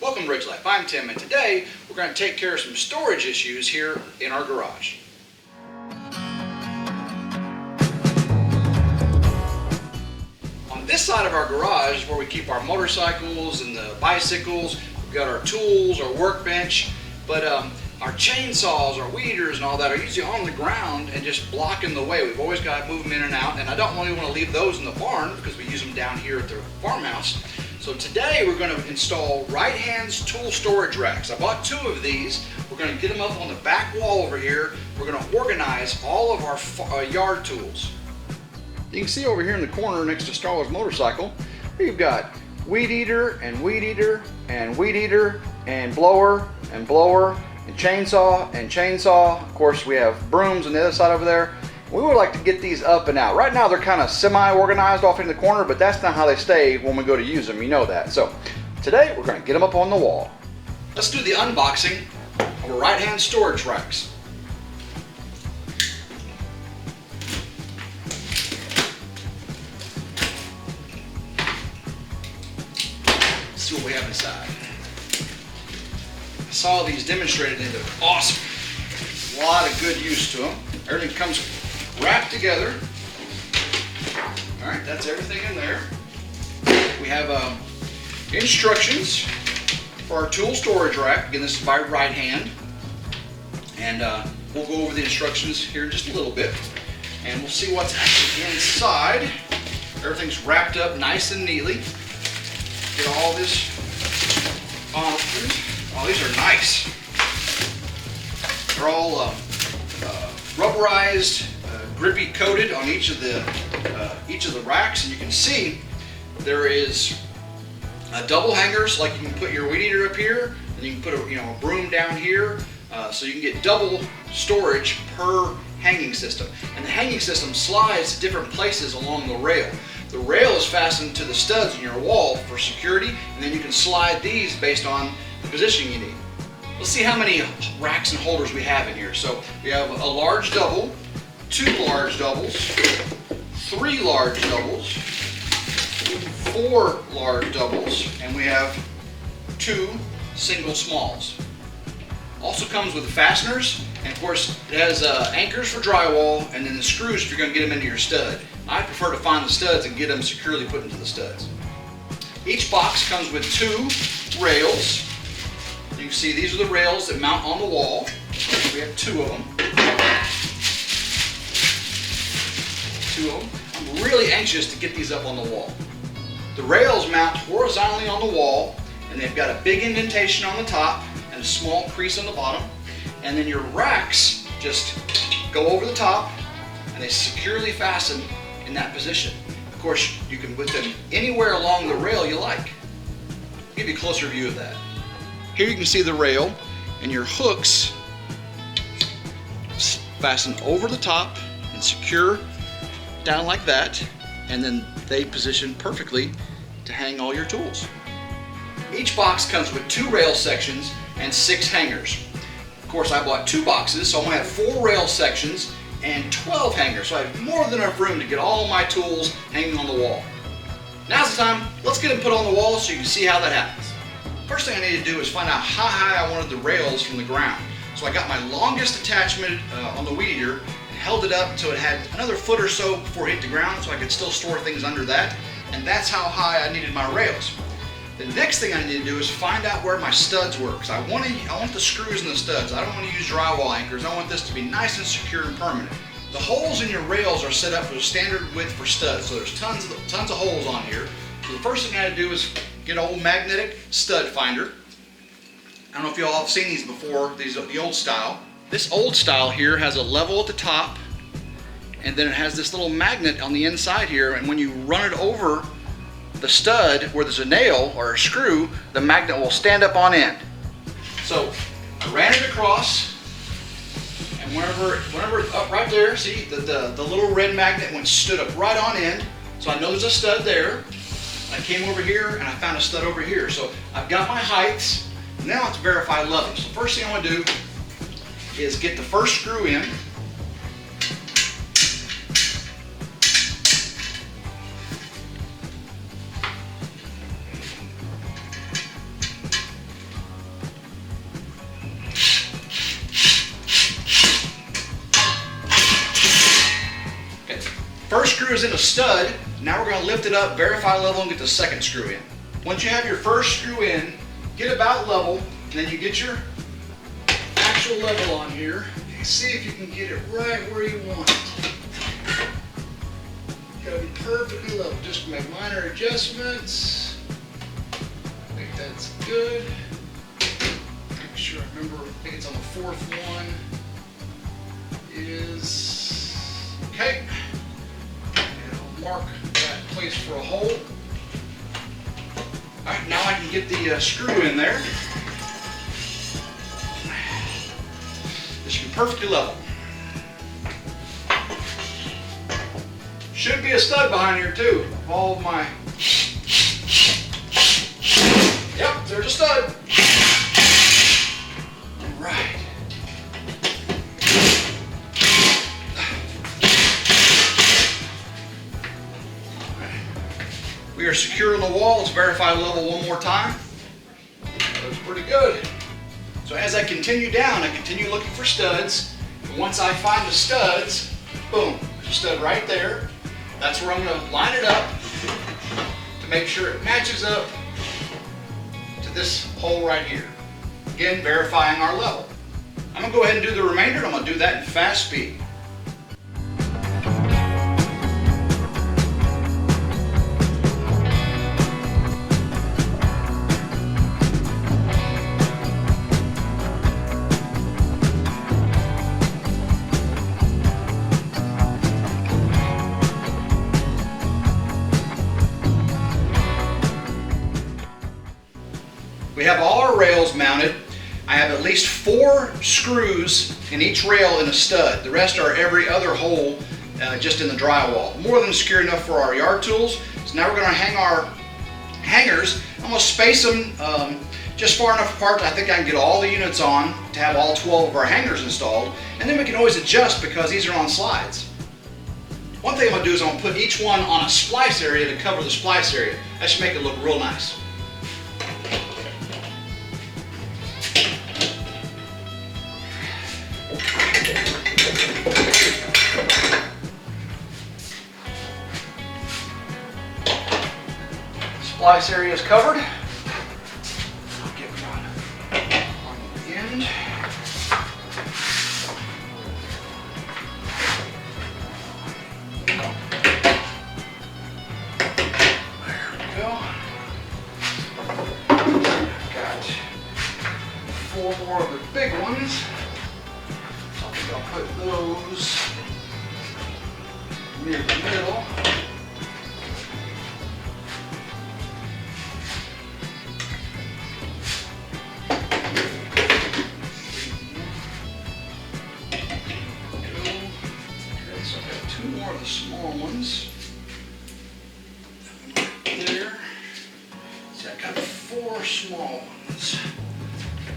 Welcome to RidgeLife. I'm Tim, and today we're going to take care of some storage issues here in our garage. On this side of our garage is where we keep our motorcycles and the bicycles. We've got our tools, our workbench, but our chainsaws, our weed eaters, and all that are usually on the ground and just blocking the way. We've always got to move them in and out, and I don't really want to leave those in the barn because we use them down here at the farmhouse. So today we're going to install right hands tool storage racks. I bought 2 of these. We're going to get them up on the back wall over here. We're going to organize all of our yard tools. You can see over here in the corner next to Starla's motorcycle, we've got weed eater and weed eater and weed eater and blower and blower and chainsaw and chainsaw. Of course, we have brooms on the other side over there. We would like to get these up and out. Right now they're kind of semi-organized off in the corner, but that's not how they stay when we go to use them, you know that. So today we're going to get them up on the wall. Let's do the unboxing of our right-hand storage racks. Let's see what we have inside. I saw these demonstrated and they're awesome. A lot of good use to them. Everything comes wrapped together. All right, that's everything in there. We have instructions for our tool storage rack. Again, this is by right hand. And we'll go over the instructions here in just a little bit. And we'll see what's actually inside. Everything's wrapped up nice and neatly. Get all this open. Oh, these are nice. They're all rubberized, grippy coated on each of the racks, and you can see there is double hangers, like you can put your weed eater up here, and you can put a broom down here, so you can get double storage per hanging system. And the hanging system slides to different places along the rail. The rail is fastened to the studs in your wall for security, and then you can slide these based on the position you need. Let's see how many racks and holders we have in here. So we have a large double, 2 large doubles, 3 large doubles, 4 large doubles, and we have 2 single smalls. Also comes with fasteners, and of course it has anchors for drywall, and then the screws if you're going to get them into your stud. I prefer to find the studs and get them securely put into the studs. Each box comes with 2 rails. You can see these are the rails that mount on the wall. We have 2 of them. 2 of them. I'm really anxious to get these up on the wall. The rails mount horizontally on the wall, and they've got a big indentation on the top and a small crease on the bottom. And then your racks just go over the top, and they securely fasten in that position. Of course, you can put them anywhere along the rail you like. I'll give you a closer view of that. Here you can see the rail, and your hooks fasten over the top and secure down like that, and then they position perfectly to hang all your tools. Each box comes with 2 rail sections and 6 hangers. Of course, I bought 2 boxes, so I'm going to have 4 rail sections and 12 hangers, so I have more than enough room to get all my tools hanging on the wall. Now's the time. Let's get them put on the wall so you can see how that happens. First thing I need to do is find out how high I wanted the rails from the ground. So I got my longest attachment on the weed eater and held it up until it had another foot or so before it hit the ground, so I could still store things under that. And that's how high I needed my rails. The next thing I need to do is find out where my studs were, because I want the screws in the studs. I don't want to use drywall anchors. I want this to be nice and secure and permanent. The holes in your rails are set up for the standard width for studs, so there's tons of holes on here. So the first thing I gotta do is get an old magnetic stud finder. I don't know if you all have seen these before. These are the old style. This old style here has a level at the top, and then it has this little magnet on the inside here, and when you run it over the stud where there's a nail or a screw, the magnet will stand up on end. So I ran it across, and whenever up right there, see the little red magnet stood up right on end, so I know there's a stud there. I came over here and I found a stud over here. So I've got my heights. Now let's verify level. So first thing I want to do is get the first screw in. screw is in a stud. Now we're going to lift it up, verify level, and get the second screw in. Once you have your first screw in, get about level, and then you get your actual level on here. See if you can get it right where you want it. You gotta be perfectly level. Just make minor adjustments. I think that's good. Make sure I remember, I think it's on the fourth one. Is okay. And I'll mark that place for a hole. Alright, now I can get the screw in there. This should be perfectly level. Should be a stud behind here too. All of my. Yep, there's a stud. All right. We are secure on the wall. Let's verify level one more time. That looks pretty good. So as I continue down, I continue looking for studs. And once I find the studs, boom, there's a stud right there. That's where I'm going to line it up to make sure it matches up to this hole right here. Again, verifying our level. I'm going to go ahead and do the remainder, and I'm going to do that in fast speed. We have all our rails mounted. I have at least 4 screws in each rail in a stud. The rest are every other hole just in the drywall. More than secure enough for our yard tools. So now we're going to hang our hangers. I'm going to space them just far enough apart that I think I can get all the units on to have all 12 of our hangers installed. And then we can always adjust because these are on slides. One thing I'm going to do is I'm going to put each one on a splice area to cover the splice area. That should make it look real nice. Splice area is covered. I'll get one on the end. There we go. I've got 4 more of the big ones. So I think I'll put those near the middle. Small ones. There. See, I got 4 small ones.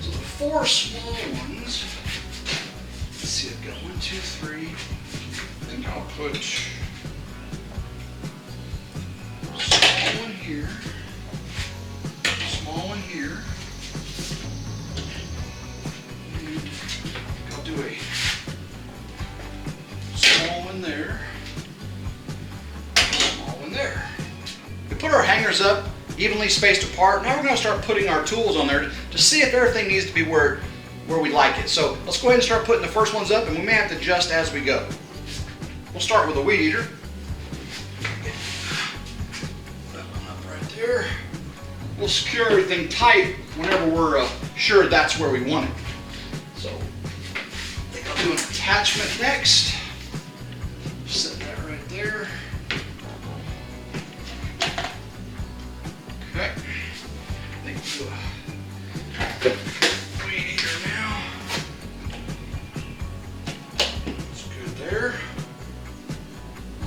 So the 4 small ones. Let's see, I've got 1, 2, 3. I think I'll put small one here. Small one here. And I'll do a small one there. There. We put our hangers up evenly spaced apart. Now we're going to start putting our tools on there to see if everything needs to be where we like it. So let's go ahead and start putting the first ones up, and we may have to adjust as we go. We'll start with a weed eater. Get that one up right there. We'll secure everything tight whenever we're sure that's where we want it. So I think I'll do an attachment next. Set that right there. Okay, I think we'll do a weed eater now. That's good there.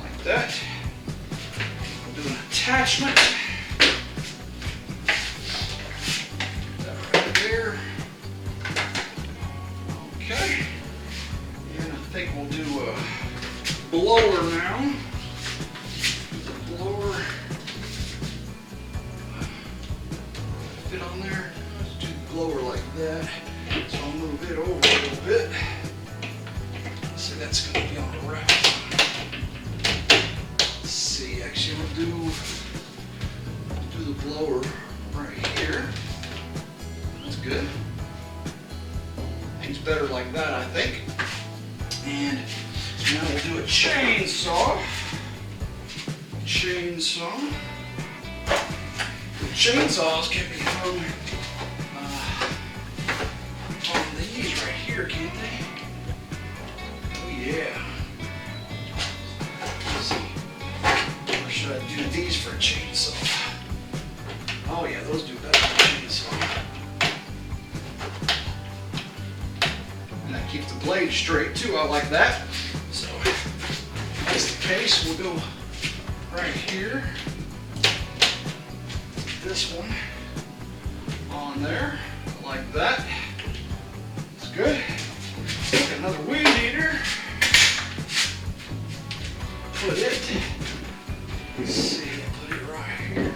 Like that. We'll do an attachment. That right there. Okay. And I think we'll do a blower now. The blower. Fit on there. Let's do the blower like that. So I'll move it over a little bit. So that's going to be on the right. Let's see, actually we'll do the blower right here. That's good. Hangs better like that, I think. And now we'll do a chainsaw. The chainsaws can be hung on these right here, can't they? Oh yeah. Let's see. Or should I do these for a chainsaw? Oh yeah, those do better for a chainsaw. And that keeps the blade straight too. I like that. So if that's the case, we'll go right here. This one on there, like that. That's good. Take another weed eater. Put it. Let's see, put it right here.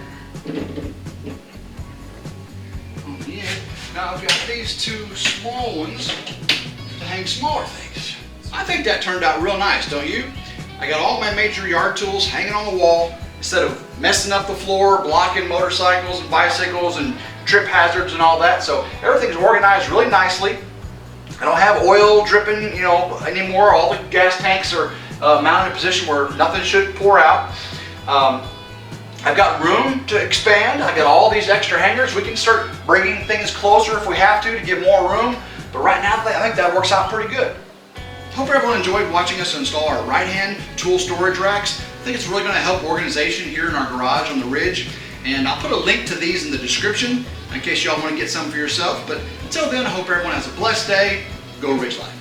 On the end. Now I've got these two small ones to hang smaller things. I think that turned out real nice, don't you? I got all my major yard tools hanging on the wall instead of messing up the floor, blocking motorcycles and bicycles and trip hazards and all that. So everything's organized really nicely. I don't have oil dripping, anymore. All the gas tanks are mounted in a position where nothing should pour out. I've got room to expand. I got all these extra hangers. We can start bringing things closer if we have to get more room. But right now, I think that works out pretty good. Hope everyone enjoyed watching us install our right-hand tool storage racks. I think it's really going to help organization here in our garage on the Ridge. And I'll put a link to these in the description in case y'all want to get some for yourself. But until then, I hope everyone has a blessed day. Go Ridge Life.